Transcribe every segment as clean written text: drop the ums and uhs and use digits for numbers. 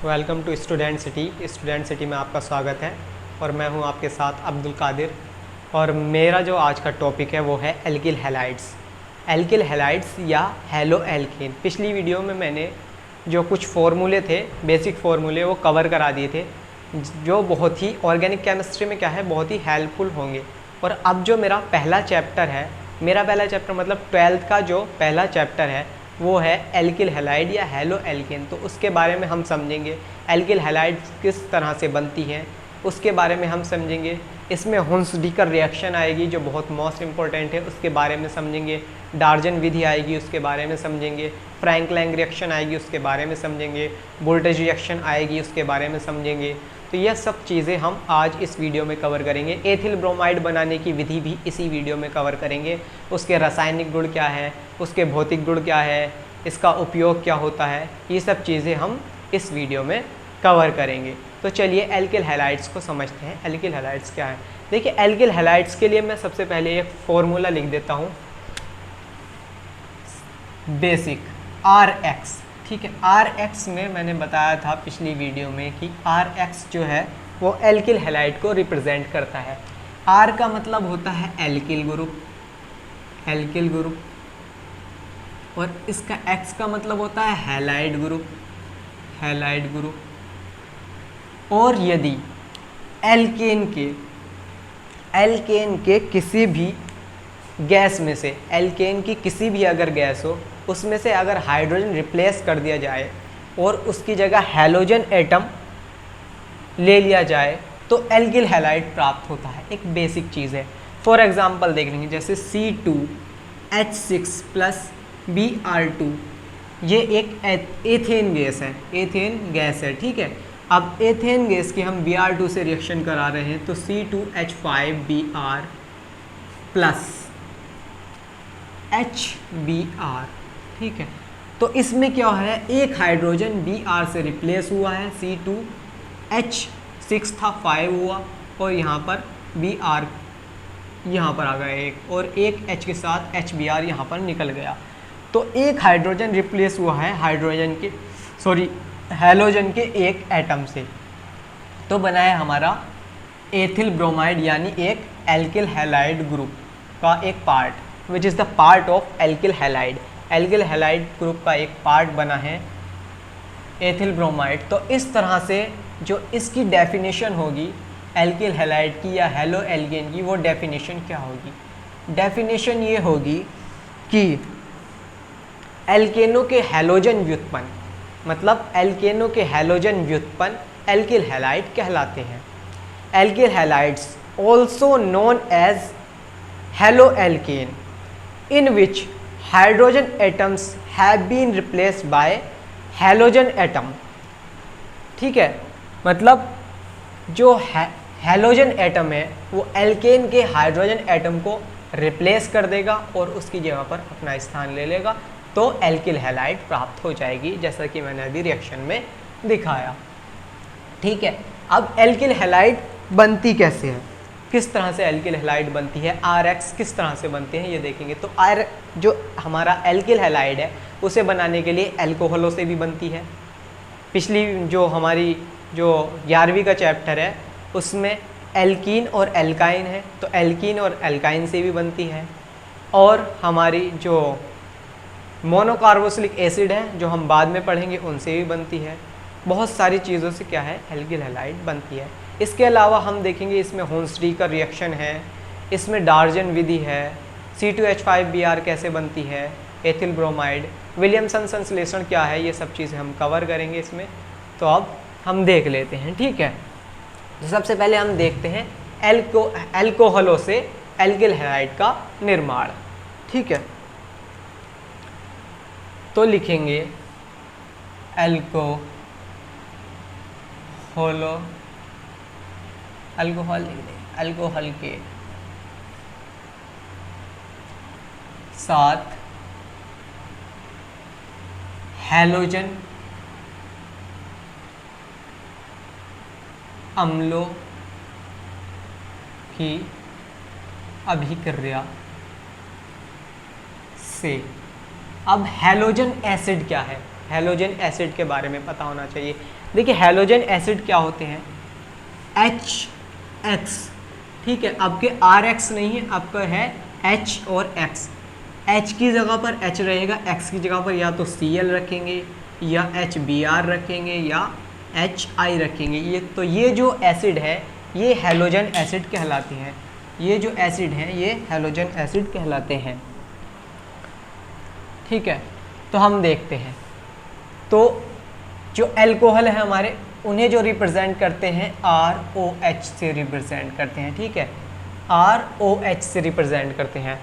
Welcome to student city. Student city में आपका स्वागत है और मैं हूं आपके साथ अब्दुल कादिर। और मेरा जो आज का टॉपिक है वो है एल्किल हैलाइड्स। एल्किल हैलाइड्स या हेलो एल्केन। पिछली वीडियो में मैंने जो कुछ फार्मूले थे, बेसिक फार्मूले, वो कवर करा दिए थे जो बहुत ही ऑर्गेनिक केमिस्ट्री में क्या है, बहुत ही हेल्पफुल होंगे। और अब जो मेरा पहला चैप्टर है, मेरा पहला चैप्टर मतलब 12th का जो पहला चैप्टर है वो है एल्किल हैलाइड या हेलो एल्केन। तो उसके बारे में हम समझेंगे एल्किल हैलाइड किस तरह से बनती हैं, उसके बारे में हम समझेंगे। इसमें हुन्स-डीकर रिएक्शन आएगी जो बहुत मोस्ट इंपॉर्टेंट है, उसके बारे में समझेंगे। डार्जन विधि आएगी, उसके बारे में समझेंगे। फ्रैंक-लैंग रिएक्शन आएगी, उसके बारे में समझेंगे। वोल्टेज रिएक्शन आएगी, उसके बारे में समझेंगे। तो यह सब चीज़ें हम आज इस वीडियो में कवर करेंगे। एथिल ब्रोमाइड बनाने की विधि भी इसी वीडियो में कवर करेंगे। उसके रासायनिक गुण क्या है, उसके भौतिक गुण क्या है, इसका उपयोग क्या होता है, ये सब चीज़ें हम इस वीडियो में कवर करेंगे। तो चलिए एल्किल हैलाइड्स को समझते हैं। एल्किल हैलाइड्स क्या है? देखिए, एल्किल हैलाइड्स के लिए मैं सबसे पहले एक फॉर्मूला लिख देता हूँ, बेसिक RX। ठीक है, RX में मैंने बताया था पिछली वीडियो में कि RX जो है वो एल्किल हैलाइड को रिप्रेजेंट करता है। R का मतलब होता है एल्किल ग्रुप, एल्किल ग्रुप, और इसका X का मतलब होता है हैलाइड ग्रुप, हैलाइड ग्रुप। और यदि एल्केन के किसी भी गैस में से, एल्केन की किसी भी अगर गैस हो, उसमें से अगर हाइड्रोजन रिप्लेस कर दिया जाए और उसकी जगह हैलोजन एटम ले लिया जाए तो एल्किल हैलाइड प्राप्त होता है। एक बेसिक चीज़ है। फॉर एग्जांपल देख लेंगे, जैसे C2H6 प्लस Br2, ये एक एथेन गैस है, एथेन गैस है। ठीक है, अब एथेन गैस की हम Br2 से रिएक्शन करा रहे हैं तो C2H5Br प्लस HBr। ठीक है, तो इसमें क्या है, एक हाइड्रोजन Br से रिप्लेस हुआ है, C2H6 था 5 हुआ, और यहाँ पर Br यहाँ पर आ गया एक, और एक H के साथ HBr यहाँ पर निकल गया। तो एक हाइड्रोजन रिप्लेस हुआ है हैलोजन के एक एटम से, तो बना है हमारा एथिल ब्रोमाइड, यानी एक एल्किल हैलाइड ग्रुप का एक part, which is the part of alkyl halide. Alkyl halide group का एक पार्ट बना है एथिल ब्रोमाइड। तो इस तरह से जो इसकी डेफिनेशन होगी एल्किल हैलाइड की या हेलो एल्केन की, वो डेफिनेशन क्या होगी? डेफिनेशन ये होगी कि एल्केनों के हैलोजन व्युत्पन्न, मतलब एल्केनों के हैलोजन व्युत्पन्न एल्किल हैलाइड कहलाते हैं। Alkyl halides also known as halo alkane in which hydrogen atoms have been replaced by halogen atom। ठीक है, मतलब जो हैलोजन एटम है वो एल्केन के हाइड्रोजन एटम को रिप्लेस कर देगा और उसकी जगह पर अपना स्थान ले लेगा, तो एल्किल हैलाइड प्राप्त हो जाएगी, जैसा कि मैंने अभी रिएक्शन में दिखाया। ठीक है, अब एल्किल हैलाइड बनती कैसे है, किस तरह से एल्किल हैलाइड बनती है, RX किस तरह से बनते हैं, ये देखेंगे। तो जो हमारा एल्किल हैलाइड है उसे बनाने के लिए एल्कोहलों से भी बनती है। पिछली जो हमारी जो 11वीं का चैप्टर है उसमें एल्कीन और एल्काइन है, तो एल्कीन और एल्काइन से भी बनती है। और हमारी जो मोनोकार्बोक्सिलिक एसिड है जो हम बाद में पढ़ेंगे, उनसे भी बनती है। बहुत सारी चीज़ों से क्या है, एल्किल हैलाइड बनती है। इसके अलावा हम देखेंगे इसमें हुन्स-डीकर रिएक्शन है, इसमें डार्जन विधि है, C2H5Br कैसे बनती है, एथिल ब्रोमाइड, विलियमसन संश्लेषण क्या है, ये सब चीज़ें हम कवर करेंगे इसमें। तो अब हम देख लेते हैं। ठीक है, तो सबसे पहले हम देखते हैं एल्कोहलों से एल्किल हैलाइड का निर्माण। ठीक है, तो लिखेंगे अल्कोहल के साथ हैलोजन अम्लों की अभिक्रिया से। अब हैलोजन एसिड क्या है, हैलोजन एसिड के बारे में पता होना चाहिए। देखिए हैलोजन एसिड क्या होते हैं, HX, ठीक है, आपके RX नहीं है, आपका है H और X। H की जगह पर H रहेगा, X की जगह पर या तो Cl रखेंगे या HBr रखेंगे या HI रखेंगे। ये जो एसिड है ये हैलोजन एसिड कहलाते हैं, ये जो एसिड हैं ये हैलोजन एसिड कहलाते हैं, ठीक है। तो हम देखते हैं, तो जो अल्कोहल है हमारे, उन्हें जो रिप्रेजेंट करते हैं ROH से रिप्रेजेंट करते हैं, ठीक है, ROH से रिप्रेजेंट करते हैं।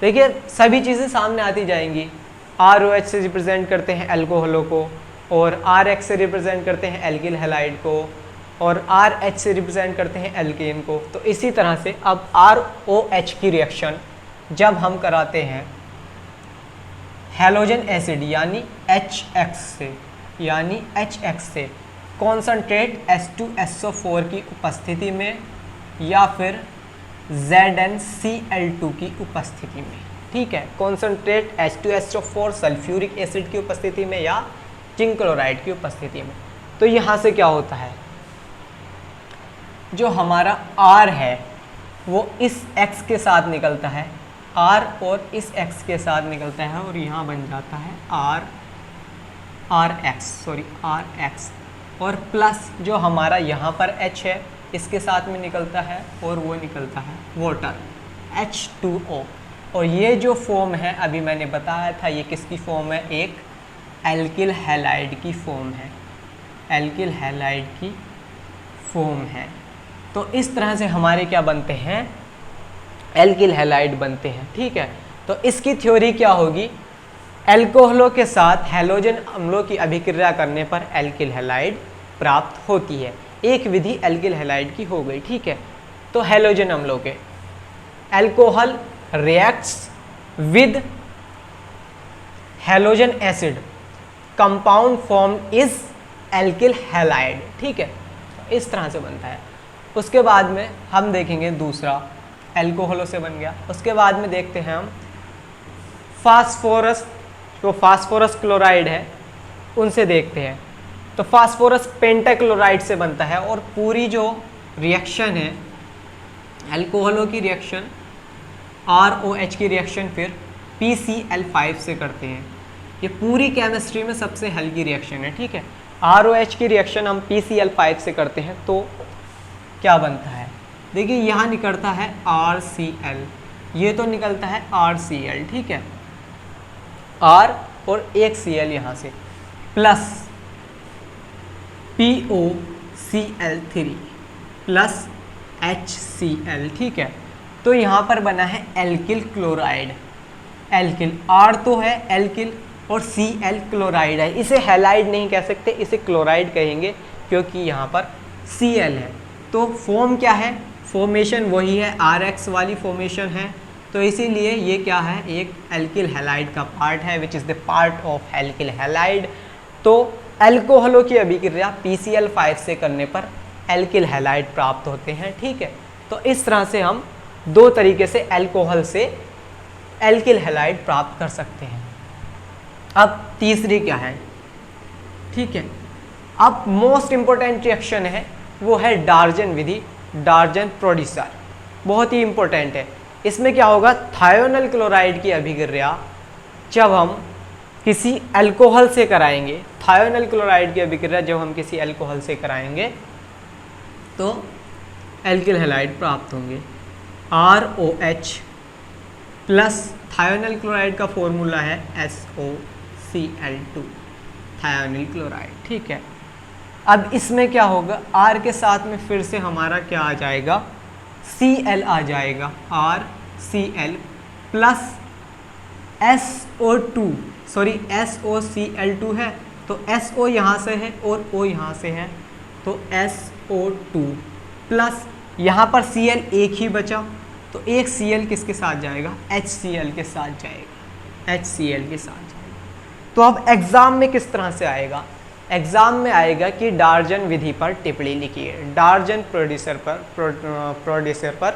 देखिए सभी चीज़ें सामने आती जाएंगी। ROH से रिप्रेजेंट करते हैं अल्कोहलों को, और RX से रिप्रेजेंट करते हैं एल्किल हैलाइड को, और RH से रिप्रेजेंट करते हैं एल्केन को। तो इसी तरह से अब ROH की रिएक्शन जब हम कराते हैं हैलोजन एसिड यानी HX से कॉन्सनट्रेट H2SO4 की उपस्थिति में या फिर ZnCl2 की उपस्थिति में, ठीक है, कॉन्सनट्रेट H2SO4 सल्फ्यूरिक एसिड की उपस्थिति में या जिंक क्लोराइड की उपस्थिति में। तो यहाँ से क्या होता है, जो हमारा R है वो इस X के साथ निकलता है, R और इस X के साथ निकलता है, और यहाँ बन जाता है RX, और प्लस जो हमारा यहाँ पर H है इसके साथ में निकलता है, और वो निकलता है वाटर H2O। और ये जो फॉर्म है अभी मैंने बताया था, ये किसकी फॉर्म है, एक एल्किल हैलाइड की फॉर्म है, एल्किल हैलाइड की फॉर्म है। तो इस तरह से हमारे क्या बनते हैं, एल्किल हैलाइड बनते हैं, ठीक है। तो इसकी थ्योरी क्या होगी, एल्कोहलों के साथ हैलोजन अम्लों की अभिक्रिया करने पर एल्किल हैलाइड प्राप्त होती है। एक विधि एल्किल हैलाइड की हो गई, ठीक है। तो हैलोजन अम्लों के alcohol reacts with halogen acid, compound form is alkyl halide, ठीक है। इस तरह से बनता है। उसके बाद में हम देखेंगे दूसरा, एल्कोहलों से बन गया। उसके बाद में देखते हैं हम फास्फोरस, जो फास्फोरस क्लोराइड है उनसे देखते हैं। तो फास्फोरस पेंटाक्लोराइड से बनता है, और पूरी जो रिएक्शन है एल्कोहलों की रिएक्शन, ROH की रिएक्शन फिर PCl5 से करते हैं। ये पूरी केमिस्ट्री में सबसे हल्की रिएक्शन है, ठीक है। ROH की रिएक्शन हम PCl5 से करते हैं, तो क्या बनता है, देखिए यहाँ निकलता है RCl, ये तो निकलता है RCl, ठीक है, R और एक Cl यहाँ से, प्लस POCl3 प्लस HCl, ठीक है। तो यहाँ पर बना है एल्किल क्लोराइड, एल्किल, R तो है एल्किल और Cl क्लोराइड है। इसे हैलाइड नहीं कह सकते, इसे क्लोराइड कहेंगे क्योंकि यहाँ पर Cl है। तो फॉर्म क्या है, फॉर्मेशन वही है, RX वाली फॉर्मेशन है। तो इसीलिए ये क्या है, एक एल्किल हैलाइड का पार्ट है, which is the part of alkyl halide. तो एल्कोहलों की अभिक्रिया PCl5 से करने पर एल्किल हैलाइड प्राप्त होते हैं, ठीक है। तो इस तरह से हम दो तरीके से एल्कोहल से एल्किल हैलाइड प्राप्त कर सकते हैं। अब तीसरी क्या है, ठीक है। अब मोस्ट इंपॉर्टेंट रिएक्शन है वो है डार्जन विधि, डार्जन प्रोड्यूसर, बहुत ही इंपॉर्टेंट है। इसमें क्या होगा, थायोनल क्लोराइड की अभिक्रिया जब हम किसी अल्कोहल से कराएंगे, थायोनल क्लोराइड की अभिक्रिया जब हम किसी अल्कोहल से कराएंगे तो एल्किल हैलाइड प्राप्त होंगे। ROH प्लस थायोनल क्लोराइड का फॉर्मूला है SOCl2, थायोनिल क्लोराइड, ठीक है। अब इसमें क्या होगा, R के साथ में फिर से हमारा क्या आ जाएगा, Cl आ जाएगा, RCl प्लस SOCl2 है, तो SO यहाँ से है और O यहाँ से है, तो SO2 प्लस यहाँ पर Cl एक ही बचा, तो एक Cl किसके साथ जाएगा, HCl के साथ जाएगा, HCl के साथ जाएगा। तो अब एग्ज़ाम में किस तरह से आएगा, एग्ज़ाम में आएगा कि डार्जन विधि पर टिप्पणी लिखिए, डार्जन प्रोड्यूसर पर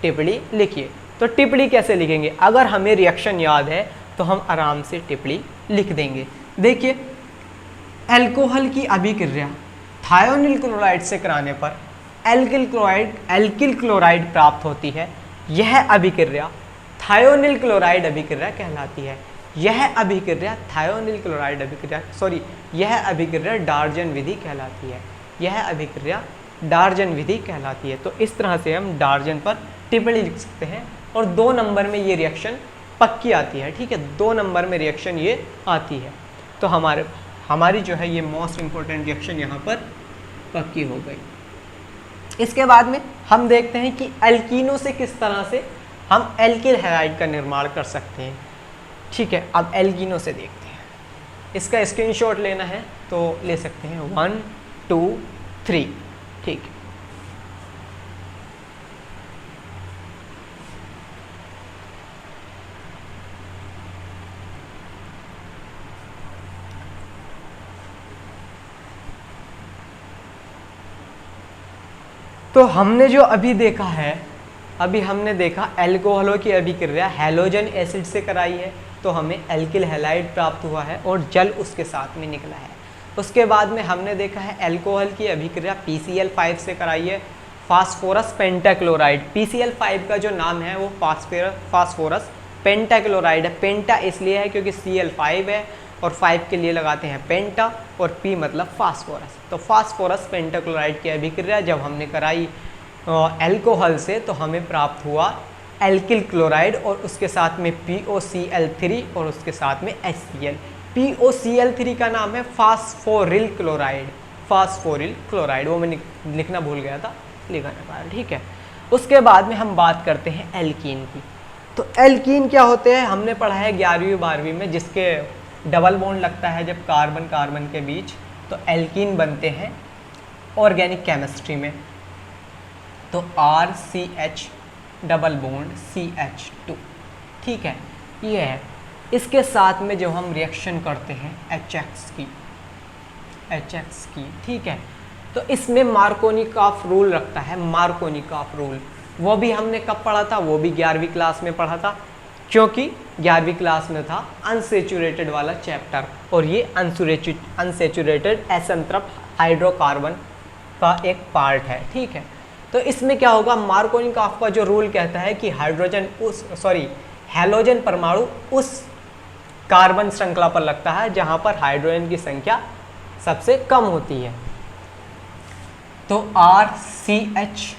टिप्पणी लिखिए। तो टिप्पणी कैसे लिखेंगे, अगर हमें रिएक्शन याद है तो हम आराम से टिप्पणी लिख देंगे। देखिए, अल्कोहल की अभिक्रिया थायोनिल क्लोराइड से कराने पर एल्किल क्लोराइड प्राप्त होती है। यह अभिक्रिया थायोनिल क्लोराइड अभिक्रिया कहलाती है। यह अभिक्रिया थायोनिल क्लोराइड अभिक्रिया यह अभिक्रिया डार्जन विधि कहलाती है। यह अभिक्रिया डार्जन विधि कहलाती है। तो इस तरह से हम डार्जन पर टिप्पणी लिख सकते हैं और 2 नंबर में ये रिएक्शन पक्की आती है। ठीक है, 2 नंबर में रिएक्शन ये आती है। तो हमारी जो है ये मोस्ट इंपॉर्टेंट रिएक्शन यहाँ पर पक्की हो गई। इसके बाद में हम देखते हैं कि एल्कीनों से किस तरह से हम एल्किल हैलाइड का निर्माण कर सकते हैं। ठीक है, अब एल्कीनों से देखते हैं। इसका स्क्रीनशॉट लेना है तो ले सकते हैं 1 2 3। ठीक है, तो हमने जो अभी देखा है, हमने देखा एल्कोहलों की अभिक्रिया हैलोजन एसिड से कराई है तो हमें एल्किल हैलाइड प्राप्त हुआ है और जल उसके साथ में निकला है। उसके बाद में हमने देखा है एल्कोहल की अभिक्रिया PCl5 से कराई है, फास्फोरस पेंटाक्लोराइड। PCl5 का जो नाम है वो फास्फोरस पेंटाक्लोराइड है। पेंटा इसलिए है क्योंकि Cl5 है और 5 के लिए लगाते हैं पेंटा और P मतलब फास्फोरस। तो फास्फोरस पेंटाक्लोराइड की अभिक्रिया जब हमने कराई एल्कोहल से तो हमें प्राप्त हुआ एल्किल क्लोराइड और उसके साथ में POCl3 और उसके साथ में HCl। POCl3 का नाम है फास्फोरिल क्लोराइड। वो मैं लिखना भूल गया था, लिखा नहीं पाया। ठीक है, उसके बाद में हम बात करते हैं एल्कीन की। तो एल्कीन क्या होते हैं हमने पढ़ा है 11वीं 12वीं में, जिसके डबल बॉन्ड लगता है जब कार्बन कार्बन के बीच, तो एल्कीन बनते हैं ऑर्गेनिक केमिस्ट्री में। तो RCH डबल बॉन्ड CH2। ठीक है, ये है। इसके साथ में जो हम रिएक्शन करते हैं HX की। ठीक है, तो इसमें मार्कोनिकॉफ रूल रखता है। मार्कोनिकॉफ रूल वो भी हमने कब पढ़ा था? वो भी 11वीं क्लास में पढ़ा था, क्योंकि 11वीं क्लास में था अनसेचुरेटेड वाला चैप्टर और ये अनसेचुरेटेड एसेंट्रप हाइड्रोकार्बन का एक पार्ट है। ठीक है, तो इसमें क्या होगा, मार्कोनिकॉफ का जो रूल कहता है कि हैलोजन परमाणु उस कार्बन श्रृंखला पर लगता है जहां पर हाइड्रोजन की संख्या सबसे कम होती है। तो RCH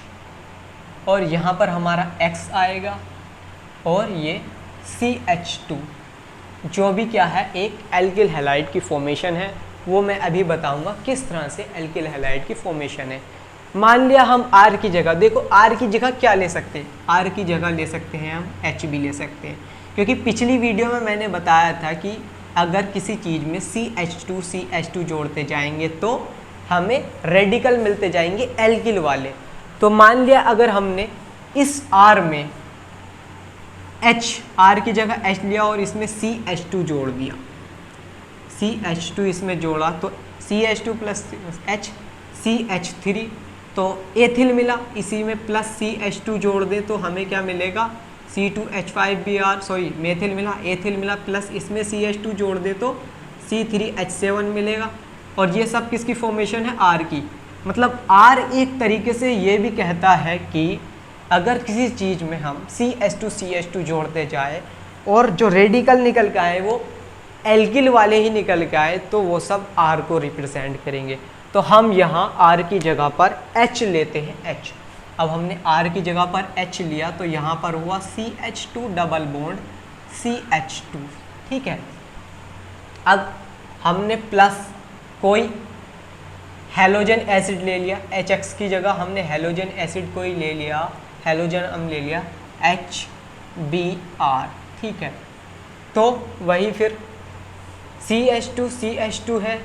और यहाँ पर हमारा X आएगा और ये CH2 जो भी क्या है एक एल्किल हैलाइड की फॉर्मेशन है। वो मैं अभी बताऊंगा किस तरह से एल्किल हैलाइड की फॉर्मेशन है। मान लिया हम R की जगह, देखो R की जगह क्या ले सकते हैं? R की जगह ले सकते हैं हम H भी ले सकते हैं, क्योंकि पिछली वीडियो में मैंने बताया था कि अगर किसी चीज़ में CH2 जोड़ते जाएंगे तो हमें रेडिकल मिलते जाएंगे एल्किल वाले। तो मान लिया अगर हमने इस R में R की जगह H लिया और इसमें CH2 जोड़ दिया, CH2 इसमें जोड़ा तो CH2 प्लस H CH3 तो एथिल मिला, इसी में प्लस CH2 जोड़ दें तो हमें क्या मिलेगा? C2H5Br मेथिल मिला, एथिल मिला, प्लस इसमें CH2 जोड़ दे तो C3H7 मिलेगा। और ये सब किसकी फॉर्मेशन है? R की। मतलब R एक तरीके से ये भी कहता है कि अगर किसी चीज़ में हम CH2 जोड़ते जाए और जो रेडिकल निकल के आए वो एल्किल वाले ही निकल के आए तो वो सब R को रिप्रेजेंट करेंगे। तो हम यहाँ R की जगह पर H लेते हैं H। अब हमने R की जगह पर H लिया तो यहाँ पर हुआ CH2 डबल बॉन्ड CH2। ठीक है, अब हमने प्लस कोई हैलोजन एसिड ले लिया, HX की जगह हमने हैलोजन एसिड कोई ले लिया, हैलोजन हम ले लिया HBr। ठीक है, तो वही फिर CH2 है।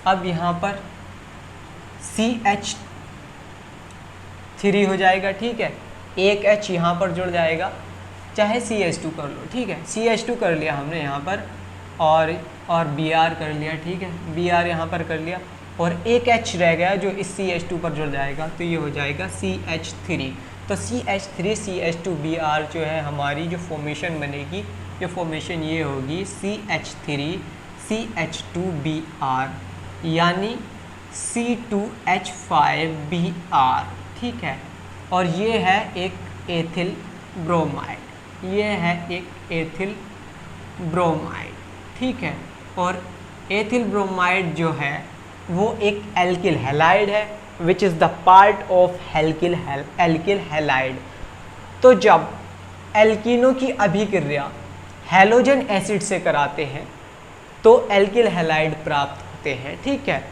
अब यहाँ पर CH3 हो जाएगा। ठीक है, एक H यहाँ पर जुड़ जाएगा, चाहे CH2 कर लो। ठीक है, CH2 कर लिया हमने यहाँ पर और Br कर लिया। ठीक है, Br यहाँ पर कर लिया और एक H रह गया जो इस CH2 पर जुड़ जाएगा तो ये हो जाएगा CH3। तो CH3 CH2 Br जो है हमारी जो फॉर्मेशन बनेगी, जो फॉर्मेशन ये होगी CH3 CH2 Br, यानी C2H5Br, ठीक है। और ये है एक एथिल ब्रोमाइड, ये है एक एथिल ब्रोमाइड, ठीक है। और एथिल ब्रोमाइड जो है वो एक एल्किल हैलाइड है, which is the part of alkyl halide. तो जब एल्कीनों की अभिक्रिया हैलोजन एसिड से कराते हैं तो एल्किल हैलाइड प्राप्त होते हैं, ठीक है।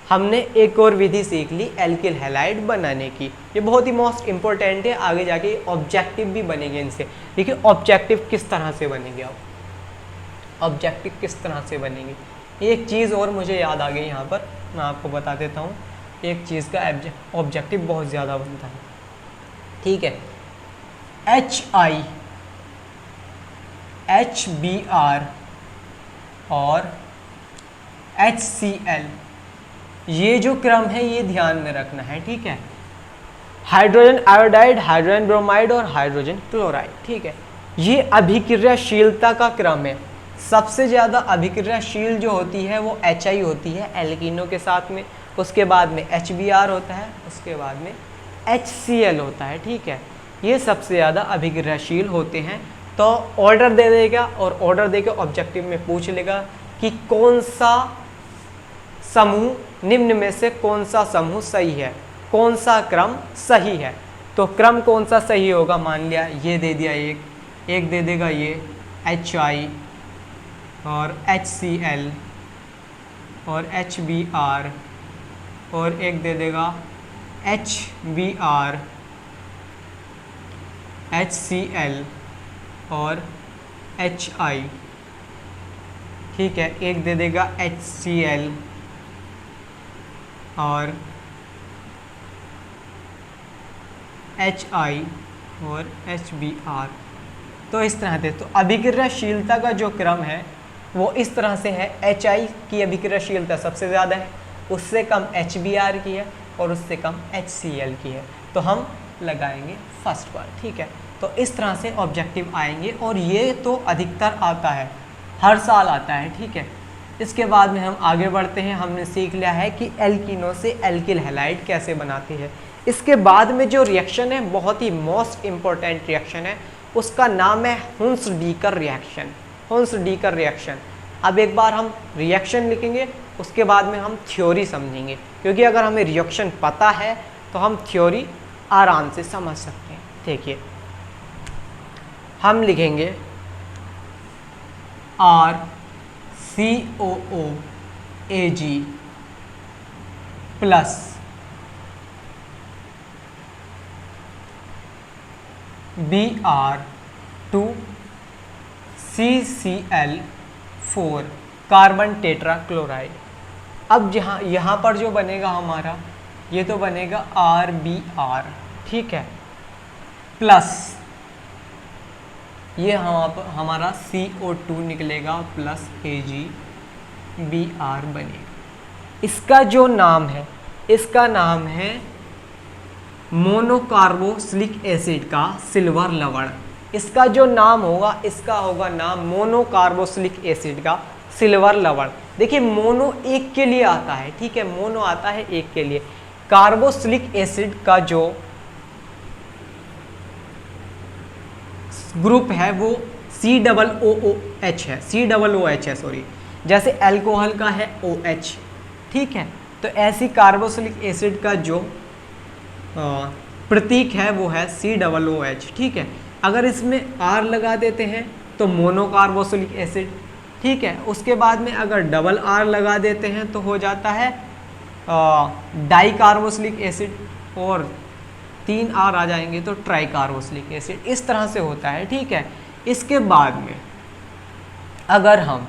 हमने एक और विधि सीख ली एल्किल हैलाइड बनाने की, ये बहुत ही मोस्ट इंपॉर्टेंट है, आगे जाके ऑब्जेक्टिव भी बनेंगे इनसे। देखिए ऑब्जेक्टिव किस तरह से बनेंगे, अब ऑब्जेक्टिव किस तरह से बनेंगे। एक चीज़ और मुझे याद आ गई यहाँ पर, मैं आपको बता देता हूँ। एक चीज़ का ऑब्जेक्टिव बहुत ज़्यादा बनता है, ठीक है। HI, HBr और HCl, ये जो क्रम है ये ध्यान में रखना है, ठीक है। हाइड्रोजन आयोडाइड, हाइड्रोजन ब्रोमाइड और हाइड्रोजन क्लोराइड, ठीक है। ये अभिक्रियाशीलता का क्रम है। सबसे ज़्यादा अभिक्रियाशील जो होती है वो HI होती है एल्कीनों के साथ में, उसके बाद में HBr होता है, उसके बाद में HCl होता है, ठीक है। ये सबसे ज़्यादा अभिक्रियाशील होते हैं। तो ऑर्डर दे देगा और ऑर्डर देकर ऑब्जेक्टिव में पूछ लेगा कि कौन सा समूह, निम्न में से कौन सा समूह सही है, कौन सा क्रम सही है। तो क्रम कौन सा सही होगा, मान लिया ये दे दिया, एक दे देगा ये HI और HCl और HBr, और एक दे देगा HBr, HCl और HI, ठीक है। एक दे देगा HCl और HI और HBr। तो इस तरह से, तो अभिक्रियाशीलता का जो क्रम है वो इस तरह से है। HI की अभिक्रियाशीलता सबसे ज़्यादा है, उससे कम HBr की है और उससे कम HCl की है। तो हम लगाएंगे फर्स्ट पर, ठीक है। तो इस तरह से ऑब्जेक्टिव आएंगे और ये तो अधिकतर आता है, हर साल आता है, ठीक है। इसके बाद में हम आगे बढ़ते हैं। हमने सीख लिया है कि एल्कीनों से एल्किल हैलाइड कैसे बनाती है। इसके बाद में जो रिएक्शन है बहुत ही मोस्ट इम्पोर्टेंट रिएक्शन है, उसका नाम है हुन्स-डीकर रिएक्शन। हुन्स-डीकर रिएक्शन। अब एक बार हम रिएक्शन लिखेंगे, उसके बाद में हम थ्योरी समझेंगे, क्योंकि अगर हमें रिएक्शन पता है तो हम थ्योरी आराम से समझ सकते हैं। देखिए हम लिखेंगे RCOOAg plus Br2CCl4 carbon tetra chloride. अब यहाँ पर जो बनेगा हमारा, ये तो बनेगा RBr, ठीक है, प्लस ये हमारा CO2 निकलेगा प्लस AgBr बनेगा। इसका जो नाम है, इसका नाम है मोनोकार्बोक्सिलिक एसिड का सिल्वर लवण। इसका जो नाम होगा, इसका होगा नाम मोनोकार्बोक्सिलिक एसिड का सिल्वर लवण। देखिए मोनो एक के लिए आता है, ठीक है, मोनो आता है एक के लिए। कार्बोक्सिलिक एसिड का जो ग्रुप है वो COOH है, COOH है, सॉरी, जैसे अल्कोहल का है OH, ठीक है। तो ऐसी कार्बोक्सिलिक एसिड का जो प्रतीक है वो है COOH, ठीक है। अगर इसमें R लगा देते हैं तो मोनोकार्बोक्सिलिक एसिड, ठीक है। उसके बाद में अगर डबल R लगा देते हैं तो हो जाता है डाई कार्बोक्सिलिक एसिड, और 3 R आ जाएंगे तो ट्राई कार्बोक्सिलिक एसिड। इस तरह से होता है, ठीक है। इसके बाद में अगर हम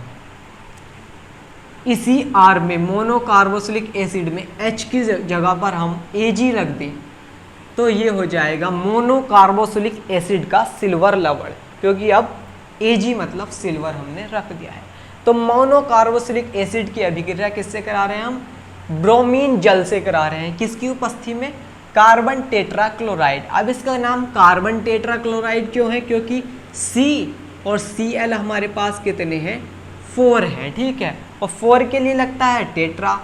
इसी R में मोनोकार्बोक्सिलिक एसिड में H की जगह पर हम Ag रख दें तो ये हो जाएगा मोनोकार्बोक्सिलिक एसिड का सिल्वर लवण, क्योंकि अब Ag मतलब सिल्वर हमने रख दिया है। तो मोनोकार्बोक्सिलिक एसिड की अभिक्रिया किससे करा रहे हैं हम? ब्रोमीन जल से करा रहे हैं। किसकी उपस्थिति में? Carbon tetrachloride. अब इसका नाम कार्बन टेट्राक्लोराइड क्यों है? क्योंकि C और Cl हमारे पास कितने हैं? 4 हैं, ठीक है। और 4 के लिए लगता है टेट्रा,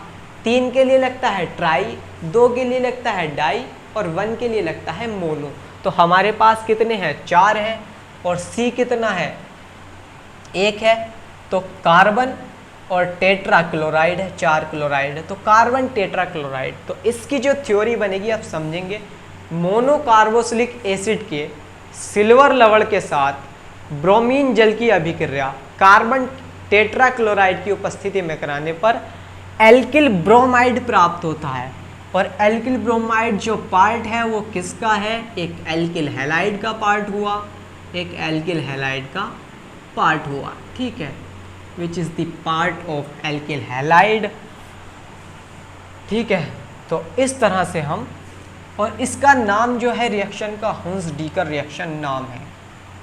3 के लिए लगता है ट्राई, 2 के लिए लगता है डाई और 1 के लिए लगता है मोनो। तो हमारे पास कितने हैं, 4 हैं और C कितना है, 1 है। तो कार्बन और टेट्रा क्लोराइड है, 4 क्लोराइड है, तो कार्बन टेट्रा क्लोराइड। तो इसकी जो थ्योरी बनेगी आप समझेंगे, मोनोकार्बोक्सिलिक एसिड के सिल्वर लवण के साथ ब्रोमीन जल की अभिक्रिया कार्बन टेट्रा क्लोराइड की उपस्थिति में कराने पर एल्किल ब्रोमाइड प्राप्त होता है। और एल्किल ब्रोमाइड जो पार्ट है वो किसका है, एक एल्किल हैलाइड का पार्ट हुआ, एक एल्किल हैलाइड का पार्ट हुआ, ठीक है, which is the part of alkyl halide, ठीक है। तो इस तरह से हम, और इसका नाम जो है रिएक्शन का हुंस-डीकर रिएक्शन नाम है।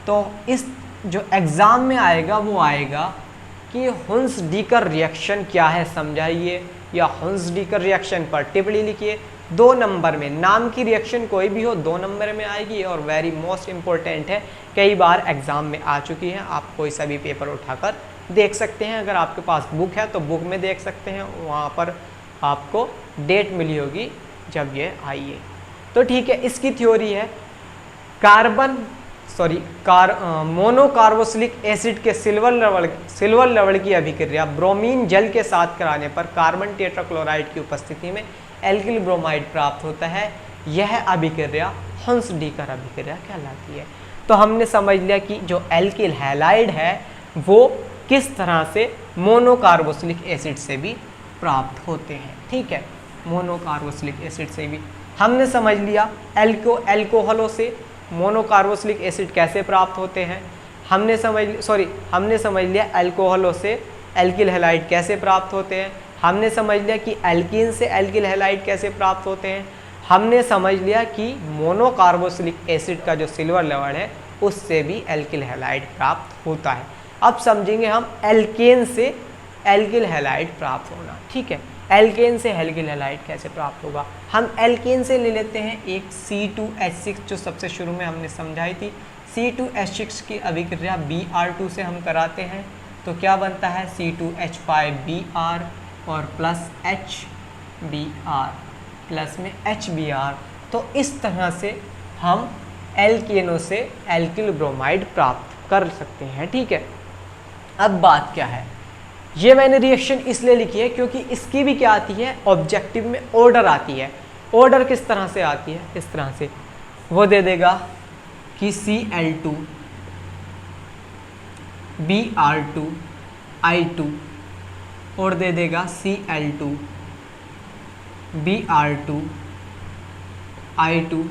तो इस जो एग्ज़ाम में आएगा वो आएगा कि हुंस-डीकर रिएक्शन क्या है समझाइए, या हुंस-डीकर रिएक्शन पर टिप्पणी लिखिए। 2 नंबर में, नाम की रिएक्शन कोई भी हो 2 नंबर में आएगी और वेरी मोस्ट इम्पोर्टेंट है, कई बार एग्ज़ाम में आ चुकी है, आप कोई सा भी पेपर उठाकर देख सकते हैं। अगर आपके पास बुक है तो बुक में देख सकते हैं, वहाँ पर आपको डेट मिली होगी जब ये आई है। तो ठीक है, इसकी थ्योरी है मोनोकार्बोक्सिलिक एसिड के सिल्वर लवण की अभिक्रिया ब्रोमीन जल के साथ कराने पर कार्बन टेट्राक्लोराइड की उपस्थिति में एल्किल ब्रोमाइड प्राप्त होता है। यह अभिक्रिया हुंस-डीकर अभिक्रिया कहलाती है। तो हमने समझ लिया कि जो एल्किल हैलाइड है वो किस तरह से मोनोकार्बोक्सिलिक एसिड से भी प्राप्त होते हैं, ठीक है, मोनोकार्बोक्सिलिक एसिड से भी। हमने समझ लिया एल्कोहलों से मोनोकार्बोक्सिलिक एसिड कैसे प्राप्त होते हैं। हमने समझ लिया एल्कोहलों से एल्किल हैलाइड कैसे प्राप्त होते हैं। हमने समझ लिया कि एल्कीन से एल्किल हैलाइड कैसे प्राप्त होते हैं। हमने समझ लिया कि मोनोकार्बोक्सिलिक एसिड का जो सिल्वर लवण है उससे भी एल्किल हैलाइड प्राप्त होता है। अब समझेंगे हम एल्केन से एल्किल हैलाइड प्राप्त होना, ठीक है। एल्केन से एल्किल हैलाइड कैसे प्राप्त होगा, हम एल्केन से ले लेते हैं एक C2H6 जो सबसे शुरू में हमने समझाई थी। C2H6 की अभिक्रिया Br2 से हम कराते हैं तो क्या बनता है, C2H5Br और प्लस HBr प्लस में HBr। तो इस तरह से हम एल्केनों से एल्किल ब्रोमाइड प्राप्त कर सकते हैं, ठीक है। अब बात क्या है, ये मैंने रिएक्शन इसलिए लिखी है क्योंकि इसकी भी क्या आती है, ऑब्जेक्टिव में ऑर्डर आती है। ऑर्डर किस तरह से आती है, इस तरह से वो दे देगा कि Cl2 Br2 I2 और दे देगा Cl2 Br2 I2।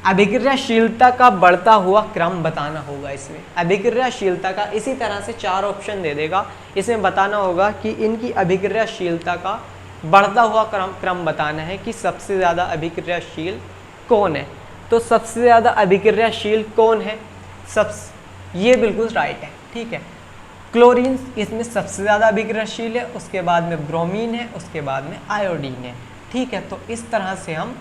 अभिक्रियाशीलता का बढ़ता हुआ क्रम बताना होगा। इसमें अभिक्रियाशीलता का इसी तरह से 4 ऑप्शन दे देगा। इसमें बताना होगा कि इनकी अभिक्रियाशीलता का बढ़ता हुआ क्रम बताना है कि सबसे ज़्यादा अभिक्रियाशील कौन है। तो सबसे ज़्यादा अभिक्रियाशील कौन है, ये बिल्कुल राइट है, ठीक है। क्लोरीन इसमें सबसे ज़्यादा अभिक्रियाशील है, उसके बाद में ब्रोमीन है, उसके बाद में आयोडीन है, ठीक है। तो इस तरह से हम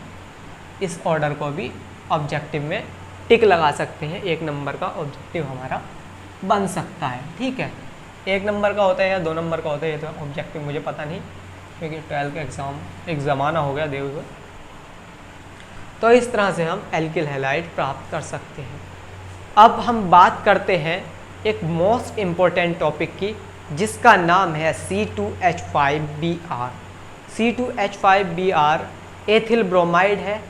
इस ऑर्डर को भी ऑब्जेक्टिव में टिक लगा सकते हैं। 1 नंबर का ऑब्जेक्टिव हमारा बन सकता है, ठीक है। 1 नंबर का होता है या 2 नंबर का होता है ये तो ऑब्जेक्टिव मुझे पता नहीं, क्योंकि 12 का एग्ज़ाम एक ज़माना हो गया देव हुए। तो इस तरह से हम एल्किल हैलाइड प्राप्त कर सकते हैं। अब हम बात करते हैं एक मोस्ट इम्पोर्टेंट टॉपिक की, जिसका नाम है C2H5Br। C2H5Br एथिल ब्रोमाइड है।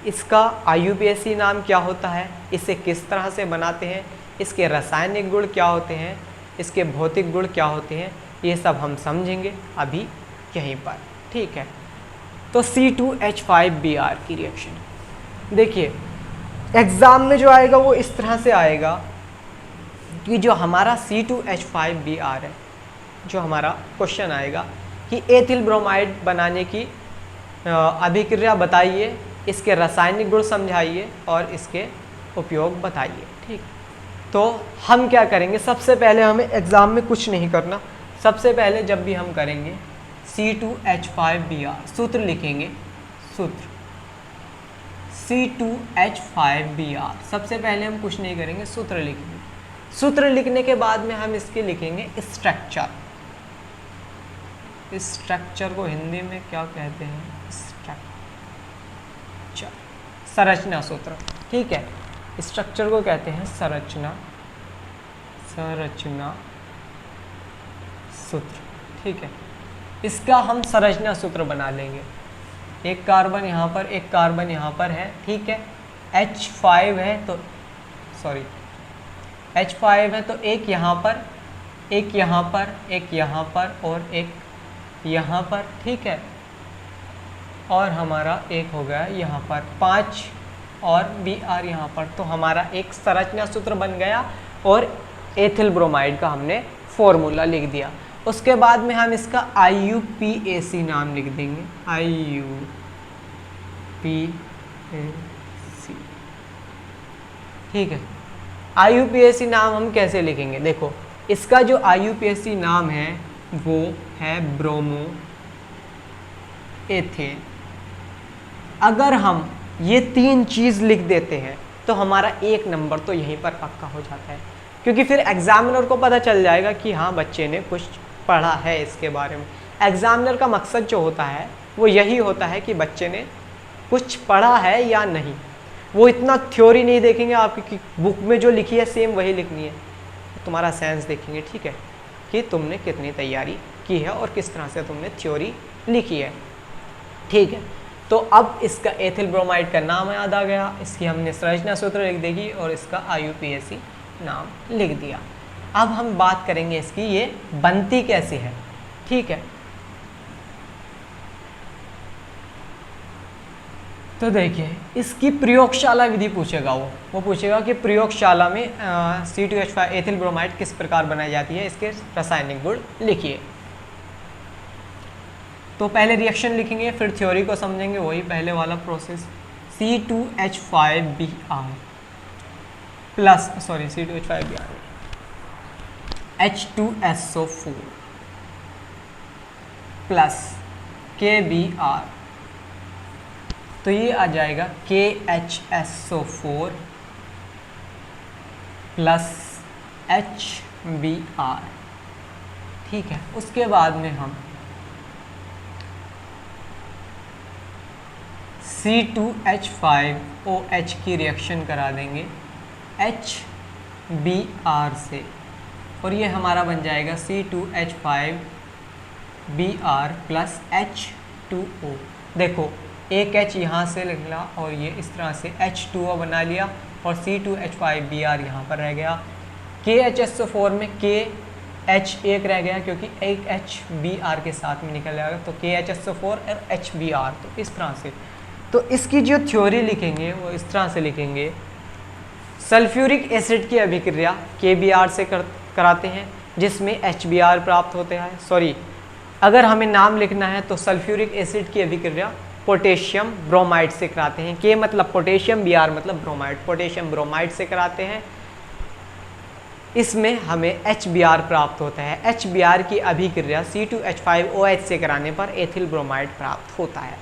इसका IUPAC नाम क्या होता है, इसे किस तरह से बनाते हैं, इसके रासायनिक गुण क्या होते हैं, इसके भौतिक गुण क्या होते हैं, ये सब हम समझेंगे अभी यहीं पर, ठीक है। तो C2H5Br की रिएक्शन देखिए, एग्ज़ाम में जो आएगा वो इस तरह से आएगा कि जो हमारा C2H5Br है, जो हमारा क्वेश्चन आएगा कि एथिल ब्रोमाइड बनाने की अभिक्रिया बताइए, इसके रासायनिक गुण समझाइए और इसके उपयोग बताइए, ठीक। तो हम क्या करेंगे, सबसे पहले हमें एग्ज़ाम में कुछ नहीं करना। सबसे पहले जब भी हम करेंगे C2H5Br सूत्र लिखेंगे, सूत्र C2H5Br। सबसे पहले हम कुछ नहीं करेंगे, सूत्र लिखेंगे। सूत्र लिखने के बाद में हम इसके लिखेंगे स्ट्रक्चर। स्ट्रक्चर को हिंदी में क्या कहते हैं? स्ट्रक्चर, संरचना सूत्र। ठीक है, स्ट्रक्चर को कहते हैं संरचना सूत्र। ठीक है, इसका हम संरचना सूत्र बना लेंगे। एक कार्बन यहाँ पर, एक कार्बन यहाँ पर है। ठीक है, H5 है तो H5 है तो एक यहाँ पर, एक यहाँ पर, एक यहाँ पर और एक यहाँ पर। ठीक है, और हमारा एक हो गया यहाँ पर 5 और Br यहाँ पर। तो हमारा एक संरचना सूत्र बन गया और एथिल ब्रोमाइड का हमने फॉर्मूला लिख दिया। उसके बाद में हम इसका IUPAC नाम लिख देंगे। IUPAC। ठीक है, IUPAC नाम हम कैसे लिखेंगे? देखो, इसका जो IUPAC नाम है वो है ब्रोमो एथेन। अगर हम ये 3 चीज़ लिख देते हैं तो हमारा 1 नंबर तो यहीं पर पक्का हो जाता है, क्योंकि फिर एग्जामिनर को पता चल जाएगा कि हाँ बच्चे ने कुछ पढ़ा है इसके बारे में। एग्जामिनर का मकसद जो होता है वो यही होता है कि बच्चे ने कुछ पढ़ा है या नहीं। वो इतना थ्योरी नहीं देखेंगे आपकी बुक में जो लिखी है सेम वही लिखनी है, तुम्हारा सेंस देखेंगे। ठीक है, कि तुमने कितनी तैयारी की है और किस तरह से तुमने थ्योरी लिखी है। ठीक है, तो अब इसका एथिल ब्रोमाइड का नाम याद आ गया, इसकी हमने संरचना सूत्र लिख देगी और इसका IUPAC नाम लिख दिया। अब हम बात करेंगे इसकी ये बनती कैसे है। ठीक है, तो देखिए इसकी प्रयोगशाला विधि पूछेगा। वो पूछेगा कि प्रयोगशाला में C2H5 एथिल ब्रोमाइड किस प्रकार बनाई जाती है, इसके रासायनिक गुण लिखिए। तो पहले रिएक्शन लिखेंगे फिर थ्योरी को समझेंगे, वही पहले वाला process. C2H5Br plus C2H5Br H2SO4 plus KBr, तो ये आ जाएगा KHSO4 प्लस HBr। ठीक है, उसके बाद में हम C2H5OH की रिएक्शन करा देंगे HBr से और ये हमारा बन जाएगा C2H5Br प्लस H2O। देखो एक H यहाँ से निकला और ये इस तरह से H2O बना लिया और C2H5Br यहाँ पर रह गया। KHSO4 में KH एक रह गया क्योंकि एक H Br के साथ में निकल जाएगा, तो KHSO4 और HBr। तो इस तरह से, तो इसकी जो थ्योरी लिखेंगे वो इस तरह से लिखेंगे। सल्फ्यूरिक एसिड की अभिक्रिया KBr से कराते हैं जिसमें HBr प्राप्त होते हैं। अगर हमें नाम लिखना है तो सल्फ्यूरिक एसिड की अभिक्रिया पोटेशियम ब्रोमाइड से कराते हैं। K मतलब पोटेशियम, Br मतलब ब्रोमाइड, पोटेशियम ब्रोमाइड से कराते हैं। इसमें हमें HBr प्राप्त होता है। HBr की अभिक्रिया C2H5OH से कराने पर एथिल ब्रोमाइड प्राप्त होता है।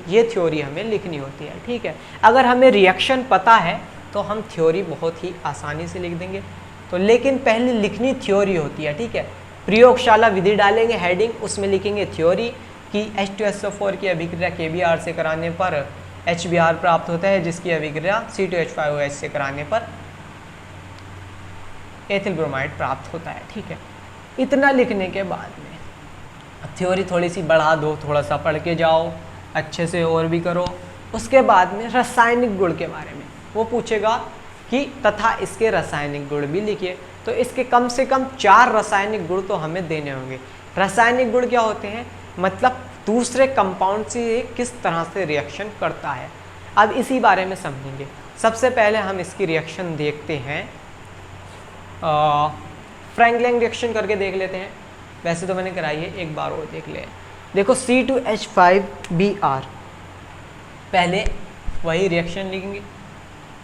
ये थ्योरी हमें लिखनी होती है। ठीक है, अगर हमें रिएक्शन पता है तो हम थ्योरी बहुत ही आसानी से लिख देंगे। तो लेकिन पहले लिखनी थ्योरी होती है। ठीक है, प्रयोगशाला विधि डालेंगे हेडिंग, उसमें लिखेंगे थ्योरी कि H2SO4 की अभिक्रिया KBr से कराने पर HBr प्राप्त होता है, जिसकी अभिक्रिया C2H5OH से कराने पर एथिल ब्रोमाइड प्राप्त होता है। ठीक है, इतना लिखने के बाद में थ्योरी थोड़ी सी बढ़ा दो, थोड़ा सा पढ़ के जाओ अच्छे से और भी करो। उसके बाद में रासायनिक गुण के बारे में वो पूछेगा कि तथा इसके रासायनिक गुण भी लिखिए। तो इसके कम से कम 4 रासायनिक गुण तो हमें देने होंगे। रासायनिक गुण क्या होते हैं? मतलब दूसरे कंपाउंड से किस तरह से रिएक्शन करता है। अब इसी बारे में समझेंगे। सबसे पहले हम इसकी रिएक्शन देखते हैं, फ्रैंकलिन रिएक्शन करके देख लेते हैं। वैसे तो मैंने कराई है, एक बार और देख ले। देखो C2H5Br, पहले वही रिएक्शन लिखेंगे।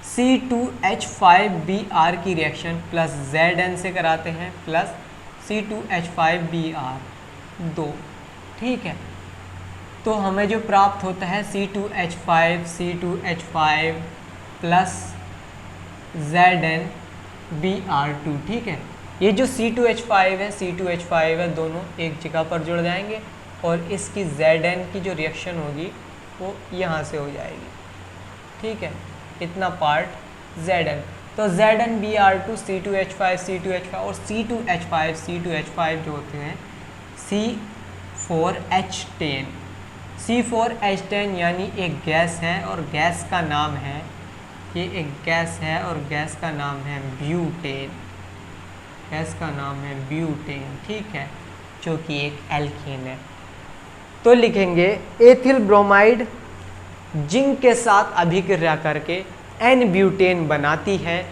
C2H5Br की रिएक्शन प्लस Zn से कराते हैं प्लस C2H5Br 2। ठीक है, तो हमें जो प्राप्त होता है C2H5 प्लस ZnBr2। ठीक है, ये जो C2H5 है, C2H5 है, दोनों एक जगह पर जुड़ जाएंगे और इसकी Zn की जो रिएक्शन होगी वो यहाँ से हो जाएगी, ठीक है, इतना पार्ट Zn। तो ZnBr2 C2H5 C2H5 और C2H5 जो होते हैं C4H10। C4H10 यानी एक गैस है और गैस का नाम है, ये एक गैस है और गैस का नाम है ब्यूटेन, गैस का नाम है ब्यूटेन, ठीक है, जो कि एक एल्कीन है। तो लिखेंगे एथिल ब्रोमाइड जिंक के साथ अभिक्रिया करके एन ब्यूटेन बनाती है,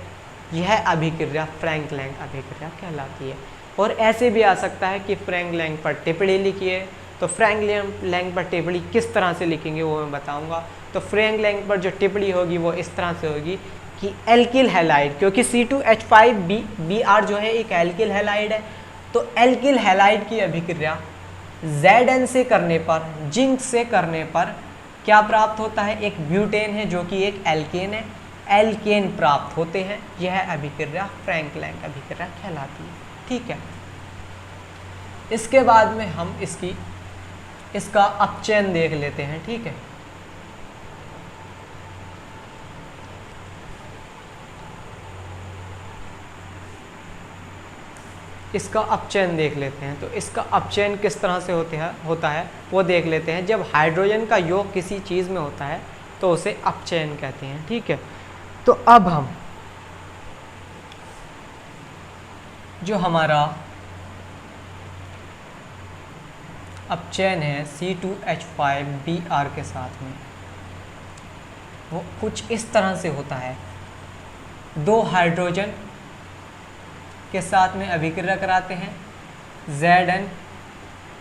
यह अभिक्रिया फ्रैंक-लैंग अभिक्रिया कहलाती है। और ऐसे भी आ सकता है कि फ्रैंक-लैंग पर टिप्पणी लिखिए, तो फ्रैंक-लैंग पर टिप्पणी किस तरह से लिखेंगे वो मैं बताऊंगा। तो फ्रैंक-लैंग पर जो टिप्पणी होगी वो इस तरह से होगी कि एल्किल हैलाइड, क्योंकि C2H5Br जो है एक एल्किल हैलाइड है, तो एल्किल हैलाइड की अभिक्रिया Zn से करने पर, जिंक से करने पर क्या प्राप्त होता है, एक ब्यूटेन है जो कि एक एल्केन है, एल्केन प्राप्त होते हैं। यह अभिक्रिया फ्रैंक-लैंग अभिक्रिया कहलाती है, ठीक है। इसके बाद में हम इसका अपचयन देख लेते हैं, ठीक है। इसका अपचयन देख लेते हैं। तो इसका अपचयन किस तरह से होता है वो देख लेते हैं। जब हाइड्रोजन का योग किसी चीज़ में होता है तो उसे अपचयन कहते हैं, ठीक है। तो अब हम जो हमारा अपचयन है C2H5Br के साथ में, वो कुछ इस तरह से होता है। दो हाइड्रोजन के साथ में अभिक्रिया कराते हैं Zn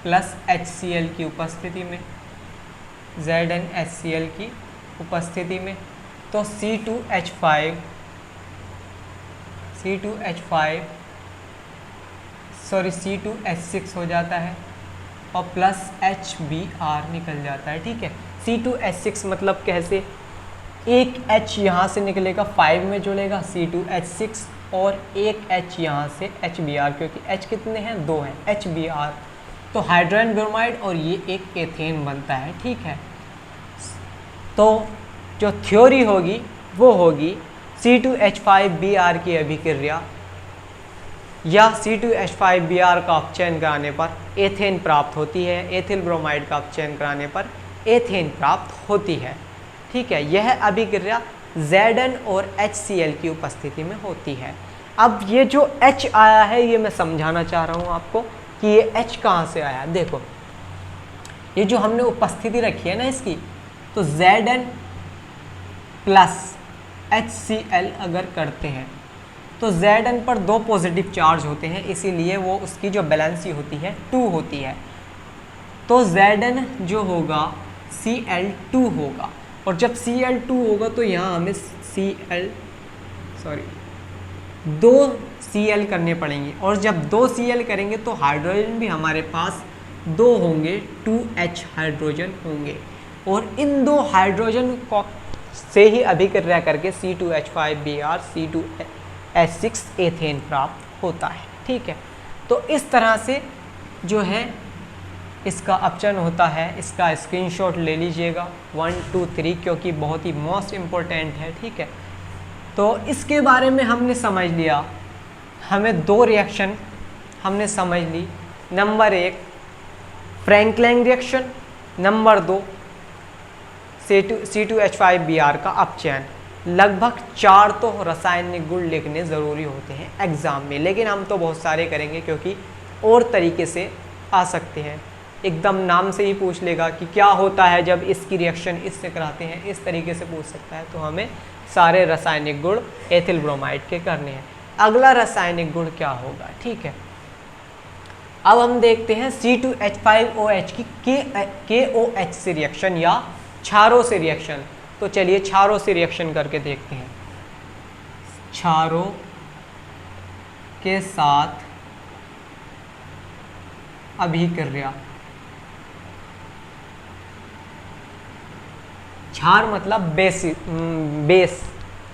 प्लस HCl की उपस्थिति में, ZnHCl की उपस्थिति में। तो C2H5 C2H6 हो जाता है और प्लस HBr निकल जाता है, ठीक है। C2H6 मतलब कैसे, एक H यहाँ से निकलेगा 5 में जुड़ेगा C2H6 और एक H यहाँ से HBr, क्योंकि H कितने हैं, 2 हैं, HBr। तो हाइड्रोजन ब्रोमाइड और ये एक एथेन बनता है, ठीक है। तो जो थ्योरी होगी वो होगी C2H5Br की अभिक्रिया या C2H5Br का अपचयन कराने पर एथेन प्राप्त होती है, एथिल ब्रोमाइड का अपचयन कराने पर एथेन प्राप्त होती है, ठीक है। यह अभिक्रिया Zn और HCl की उपस्थिति में होती है। अब ये जो H आया है ये मैं समझाना चाह रहा हूँ आपको कि ये H कहाँ से आया। देखो ये जो हमने उपस्थिति रखी है ना इसकी, तो Zn प्लस HCl अगर करते हैं तो Zn पर 2 पॉजिटिव चार्ज होते हैं, इसीलिए वो उसकी जो बैलेंसी होती है 2 होती है। तो Zn जो होगा Cl2 होगा, और जब Cl2 होगा तो यहाँ हमें 2 Cl करने पड़ेंगे, और जब 2 Cl करेंगे तो हाइड्रोजन भी हमारे पास 2 होंगे, 2H हाइड्रोजन होंगे, और इन 2 हाइड्रोजन को से ही अभिक्रिया करके C2H5Br C2H6 एथेन प्राप्त होता है, ठीक है। तो इस तरह से जो है इसका अपचयन होता है। इसका स्क्रीनशॉट ले लीजिएगा 1 2 3, क्योंकि बहुत ही मोस्ट इम्पोर्टेंट है, ठीक है। तो इसके बारे में हमने समझ लिया, हमें 2 रिएक्शन हमने समझ ली। Number 1 Frankland reaction, number 2 C2H5Br का अपचयन। लगभग 4 तो रासायनिक गुण लिखने ज़रूरी होते हैं एग्ज़ाम में, लेकिन हम तो बहुत सारे करेंगे क्योंकि और तरीके से आ सकते हैं। एकदम नाम से ही पूछ लेगा कि क्या होता है जब इसकी रिएक्शन इससे कराते हैं, इस तरीके से पूछ सकता है। तो हमें सारे रासायनिक गुण एथिल ब्रोमाइड के करने हैं। अगला रासायनिक गुण क्या होगा, ठीक है। अब हम देखते हैं C2H5OH की KOH से रिएक्शन या क्षारों से रिएक्शन। तो चलिए क्षारों से रिएक्शन करके देखते हैं। क्षारों के साथ अभिक्रिया, क्षार मतलब बेस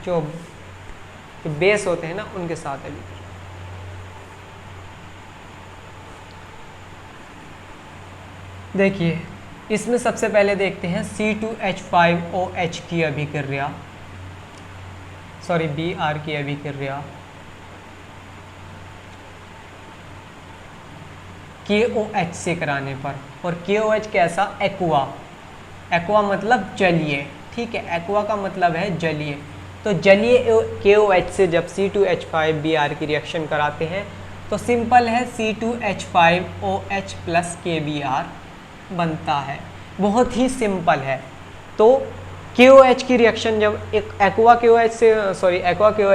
जो बेस होते हैं ना, उनके साथ अभिक्रिया। देखिए इसमें सबसे पहले देखते हैं C2H5OH की अभिक्रिया, सॉरी Br की अभिक्रिया KOH से कराने पर। और KOH कैसा? एक्वा। एक्वा मतलब जलीय, ठीक है, एक्वा का मतलब है जलीय। तो जलीय KOH से जब C2H5Br की रिएक्शन कराते हैं तो सिंपल है C2H5OH प्लस KBr बनता है, बहुत ही सिंपल है। तो KOH की रिएक्शन जब एक एक्वा KOH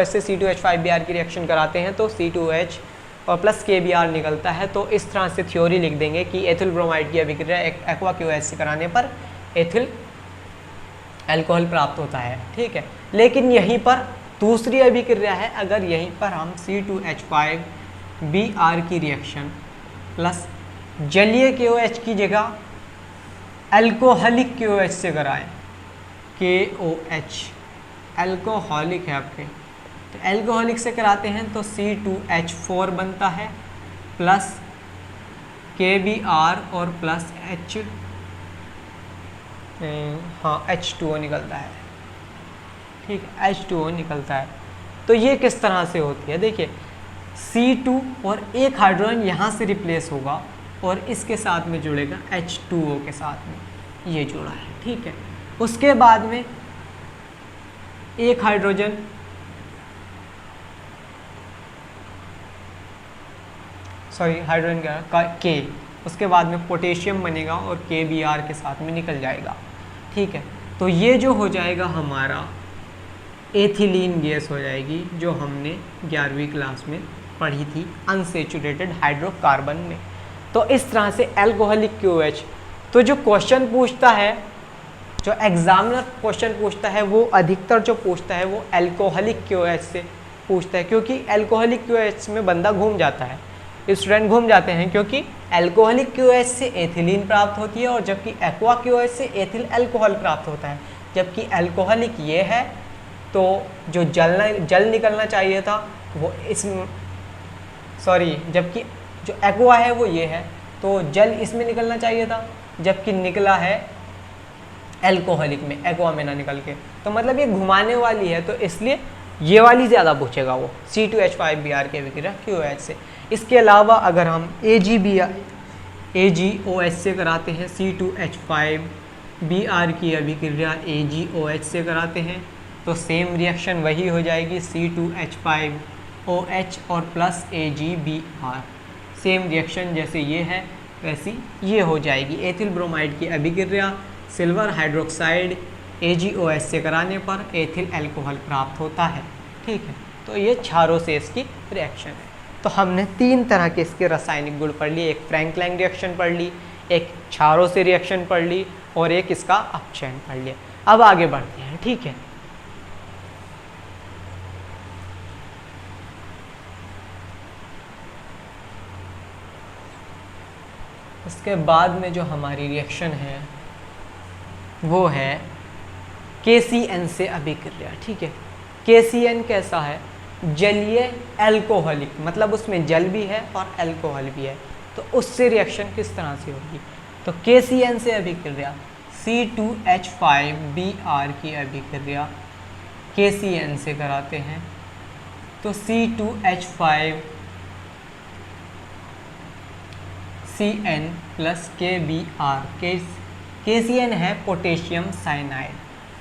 से C2H5Br की रिएक्शन कराते हैं तो C2H और प्लस KBr निकलता है। तो इस तरह से थ्योरी लिख देंगे कि एथिल ब्रोमाइड की अभिक्रिया एक्वा KOH से कराने पर एथिल अल्कोहल प्राप्त होता है, ठीक है। लेकिन यहीं पर दूसरी अभिक्रिया है, अगर यहीं पर हम C2H5Br की रिएक्शन प्लस जलीय KOH की जगह अल्कोहलिक KOH से कराएं, KOH अल्कोहलिक है आपके, तो अल्कोहलिक से कराते हैं तो C2H4 बनता है प्लस KBr और प्लस H2O निकलता है, ठीक है, H2O निकलता है। तो ये किस तरह से होती है? देखिए C2 और एक हाइड्रोजन यहाँ से रिप्लेस होगा और इसके साथ में जुड़ेगा H2O के साथ में, ये जुड़ा है, ठीक है। उसके बाद में एक हाइड्रोजन हाइड्रोजन का K, उसके बाद में पोटेशियम बनेगा और KBr के साथ में निकल जाएगा, ठीक है। तो ये जो हो जाएगा हमारा एथिलीन गैस हो जाएगी, जो हमने 11वीं क्लास में पढ़ी थी अनसैचुरेटेड हाइड्रोकार्बन में। तो इस तरह से अल्कोहलिक KOH, तो जो क्वेश्चन पूछता है, जो एग्जामिनर क्वेश्चन पूछता है, वो अधिकतर जो पूछता है वो अल्कोहलिक KOH से पूछता है, क्योंकि अल्कोहलिक KOH में बंदा घूम जाता है, स्टूडेंट घूम जाते हैं, क्योंकि अल्कोहलिक KOH से एथिलीन प्राप्त होती है और जबकि एक्वा KOH से एथिल अल्कोहल प्राप्त होता है। जबकि अल्कोहलिक ये है तो जो जल निकलना चाहिए था वो जबकि जो एक्वा है वो ये है, तो जल इसमें निकलना चाहिए था, जबकि निकला है अल्कोहलिक में, एक्वा में ना निकल के। तो मतलब ये घुमाने वाली है, तो इसलिए ये वाली ज़्यादा पूछेगा वो C2H5Br की अभिक्रिया KOH से। इसके अलावा अगर हम AgOH से कराते हैं, C2H5Br की अभिक्रिया AgOH से कराते हैं तो सेम रिएक्शन वही हो जाएगी, C2H5OH और प्लस AgBr, सेम रिएक्शन जैसे ये है वैसी ये हो जाएगी। एथिल ब्रोमाइड की अभिक्रिया सिल्वर हाइड्रोक्साइड AgOH से कराने पर एथिल अल्कोहल प्राप्त होता है, ठीक है। तो ये क्षारों से इसकी रिएक्शन है। तो हमने 3 तरह के इसके रासायनिक गुण पढ़ लिए, एक फ्रैंकलाइन रिएक्शन पढ़ ली, एक क्षारों से रिएक्शन पढ़ ली और एक इसका अपचयन पढ़ लिया। अब आगे बढ़ते हैं, ठीक है। इसके बाद में जो हमारी रिएक्शन है वो है KCN से अभिक्रिया, ठीक है। KCN कैसा है? जलीय अल्कोहलिक, मतलब उसमें जल भी है और अल्कोहल भी है। तो उससे रिएक्शन किस तरह से होगी? तो KCN से अभिक्रिया C2H5Br की अभिक्रिया KCN से कराते हैं तो C2H5CN प्लस KBr, KCN है पोटेशियम साइनाइड।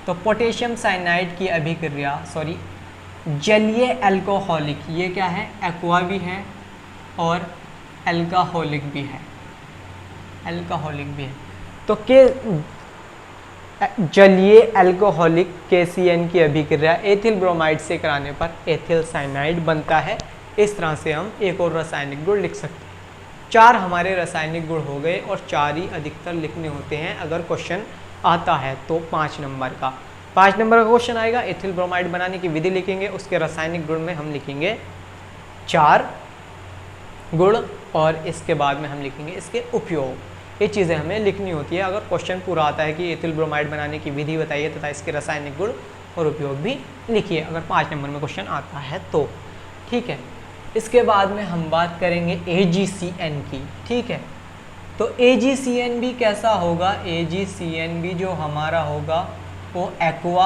तो पोटेशियम साइनाइड की अभिक्रिया जलीय अल्कोहलिक, ये क्या है? एक्वा भी है और अल्कोहलिक भी है, तो जलीय अल्कोहलिक KCN की अभिक्रिया एथिल ब्रोमाइड से कराने पर एथिल साइनाइड बनता है। इस तरह से हम एक और रासायनिक गुण लिख सकते हैं। 4 हमारे रासायनिक गुण हो गए और 4 ही अधिकतर लिखने होते हैं अगर क्वेश्चन आता है तो 5 नंबर का क्वेश्चन आएगा। एथिल ब्रोमाइड बनाने की विधि लिखेंगे, उसके रासायनिक गुण में हम लिखेंगे 4 गुण और इसके बाद में हम लिखेंगे इसके उपयोग। ये चीज़ें हमें लिखनी होती है अगर क्वेश्चन पूरा आता है कि एथिल ब्रोमाइड बनाने की विधि बताइए तथा इसके रासायनिक गुण और उपयोग भी लिखिए, अगर 5 नंबर में क्वेश्चन आता है तो, ठीक है। इसके बाद में हम बात करेंगे AgCN की, ठीक है। तो AgCN भी कैसा होगा, AgCN भी जो हमारा होगा वो एक्वा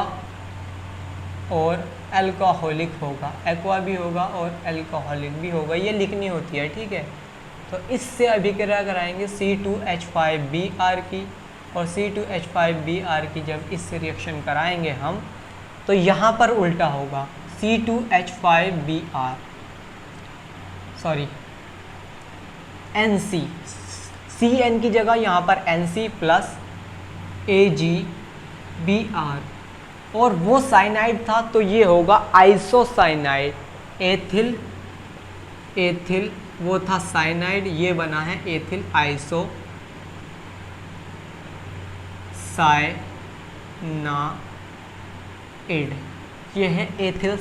और अल्कोहलिक होगा, एक्वा भी होगा और अल्कोहलिक भी होगा, ये लिखनी होती है, ठीक है। तो इससे अभिक्रिया कराएंगे C2H5Br की, और C2H5Br की जब इससे रिएक्शन कराएंगे हम तो यहाँ पर उल्टा होगा, C2H5Br सॉरी NC, CN की जगह यहाँ पर NC प्लस AgBr, और वो साइनाइड था तो ये होगा आइसोसाइनाइड, एथिल एथिल वो था साइनाइड, ये बना है एथिल आइसोसाइनाइड, ये है एथिल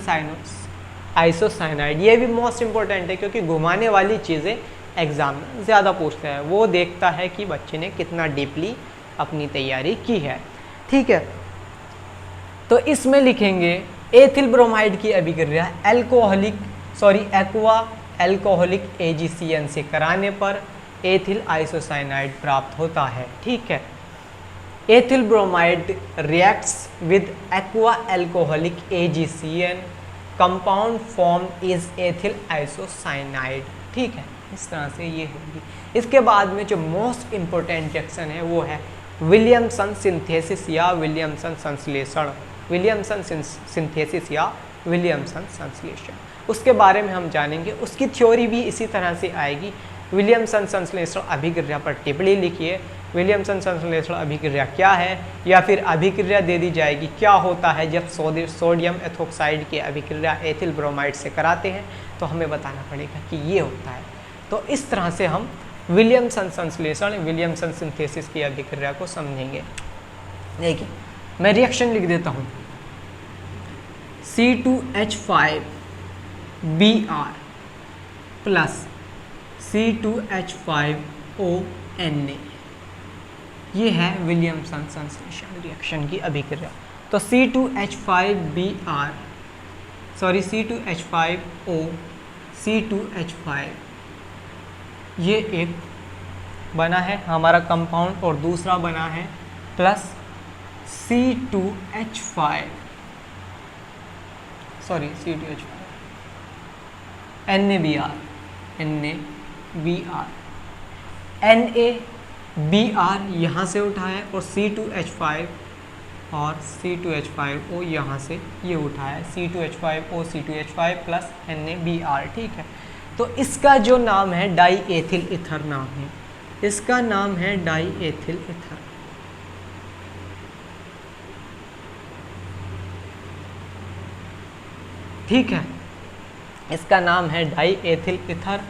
आइसोसाइनाइड। ये भी मोस्ट इंपॉर्टेंट है क्योंकि घुमाने वाली चीज़ें एग्जाम में ज़्यादा पूछते हैं, वो देखता है कि बच्चे ने कितना डीपली अपनी तैयारी की है, ठीक है। तो इसमें लिखेंगे एथिल ब्रोमाइड की अभिक्रिया एक्वा अल्कोहलिक AgCN से कराने पर एथिल आइसोसाइनाइड प्राप्त होता है, ठीक है। Ethyl bromide reacts with aqua alcoholic AgCN, compound form is ethyl isocyanide, ठीक है। इस तरह से ये होगी। इसके बाद में जो मोस्ट इम्पोर्टेंट रिएक्शन है वो है विलियमसन सिंथेसिस या विलियमसन संश्लेषण, विलियमसन सिंथेसिस या विलियमसन संश्लेषण, उसके बारे में हम जानेंगे। उसकी थ्योरी भी इसी तरह से आएगी। विलियमसन संश्लेषण अभिक्रिया पर टिप्पणी लिखिए, विलियमसन संश्लेषण अभिक्रिया क्या है, या फिर अभिक्रिया दे दी जाएगी क्या होता है जब सोडियम एथोक्साइड की अभिक्रिया एथिल ब्रोमाइड से कराते हैं, तो हमें बताना पड़ेगा कि ये होता है। तो इस तरह से हम विलियमसन संश्लेषण, विलियमसन सिंथेसिस की अभिक्रिया को समझेंगे। देखिए मैं रिएक्शन लिख देता हूँ, C2H5Br प्लस C2H5ONa, ये है विलियमसन संश्लेषण रिएक्शन की अभिक्रिया। तो C2H5Br सॉरी C2H5O C2H5 ये एक बना है हमारा कंपाउंड, और दूसरा बना है plus C2H5 sorry C2H5 NaBr NaBr यहाँ से उठा है, और C2H5 और C2H5O यहाँ से ये उठा है, C2H5O C2H5 प्लस NaBr, ठीक है। तो इसका जो नाम है डाई एथिल ईथर नाम है, इसका नाम है डाई एथिल ईथर, ठीक है। इसका नाम है डाई एथिल ईथर,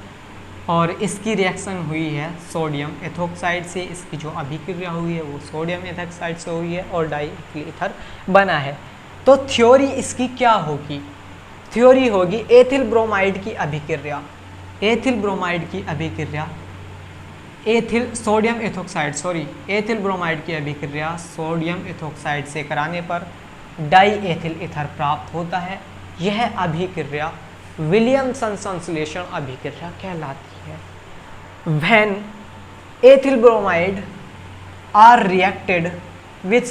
और इसकी रिएक्शन हुई है सोडियम एथोक्साइड से, इसकी जो अभिक्रिया हुई है वो सोडियम एथोक्साइड से हुई है और डाई एथिल ईथर बना है। तो थ्योरी इसकी क्या होगी, थ्योरी होगी एथिल ब्रोमाइड की अभिक्रिया, एथिल ब्रोमाइड की अभिक्रिया ethyl sodium ethoxide sorry ethyl bromide की अभिक्रिया सोडियम एथोक्साइड से कराने पर डाई एथिल ईथर प्राप्त होता है। यह अभिक्रिया विलियमसन संश्लेषण अभिक्रिया कहलाती है। When ethyl bromide are reacted with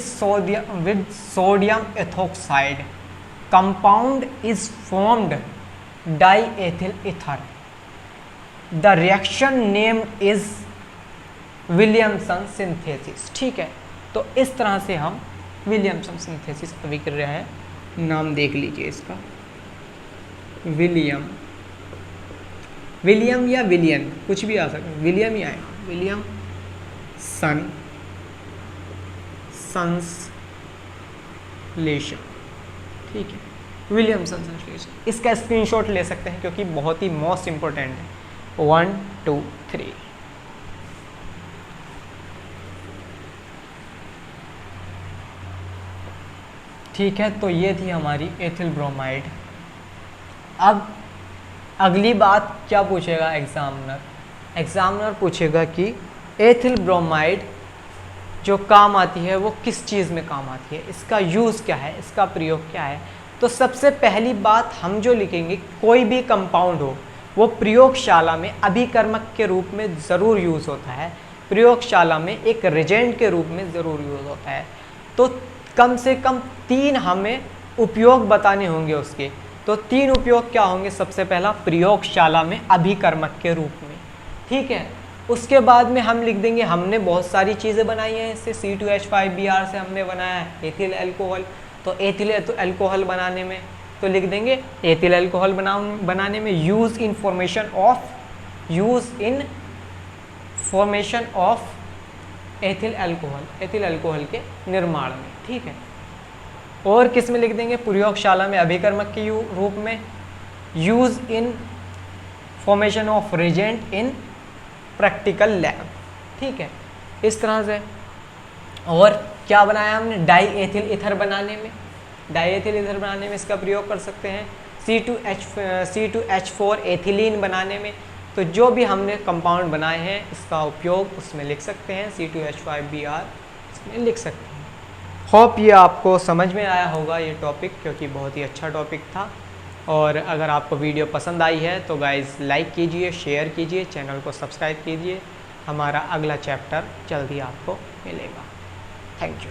sodium ethoxide, compound is formed diethyl ether. The reaction name is Williamson synthesis, ठीक है। तो इस तरह से हम विलियमसन सिंथेसिस अभिक्रिया है, नाम देख लीजिए इसका, विलियम या विलियन कुछ भी आ सकता है, विलियम ही आएगा, विलियम संश्लेषण, ठीक है, विलियमसन संश्लेषण। इसका स्क्रीनशॉट ले सकते हैं क्योंकि बहुत ही मोस्ट इंपॉर्टेंट है। 1 2 3 ठीक है। तो ये थी हमारी एथिल ब्रोमाइड। अब अगली बात क्या पूछेगा एग्जामिनर पूछेगा कि एथिल ब्रोमाइड जो काम आती है वो किस चीज़ में काम आती है, इसका यूज़ क्या है, इसका प्रयोग क्या है। तो सबसे पहली बात हम जो लिखेंगे, कोई भी कंपाउंड हो वो प्रयोगशाला में अभिकर्मक के रूप में ज़रूर यूज़ होता है। प्रयोगशाला में एक रिजेंट के रूप में ज़रूर यूज़ होता है। तो कम से कम 3 हमें उपयोग बताने होंगे उसके। तो 3 उपयोग क्या होंगे? सबसे पहला प्रयोगशाला में अभिकर्मक के रूप में, ठीक है। उसके बाद में हम लिख देंगे हमने बहुत सारी चीज़ें बनाई हैं इससे, C2H5Br से हमने बनाया है एथिल अल्कोहल। तो एथिल अल्कोहल बनाने में तो लिख देंगे एथिल अल्कोहल बनाने में use in formation of ethyl alcohol के निर्माण में, ठीक है। और किस में लिख देंगे? प्रयोगशाला में अभिकर्मक के रूप में, use in formation of reagent in practical lab, ठीक है। इस तरह से। और क्या बनाया हमने? डाई एथिल ईथर बनाने में इसका प्रयोग कर सकते हैं। C2H4 एथिलीन बनाने में। तो जो भी हमने कंपाउंड बनाए हैं इसका उपयोग उसमें लिख सकते हैं, C2H5Br इसमें लिख सकते हैं। होप ये आपको समझ में आया होगा ये टॉपिक, क्योंकि बहुत ही अच्छा टॉपिक था। और अगर आपको वीडियो पसंद आई है तो गाइज़ लाइक कीजिए, शेयर कीजिए, चैनल को सब्सक्राइब कीजिए। हमारा अगला चैप्टर जल्दी आपको मिलेगा। Thank you.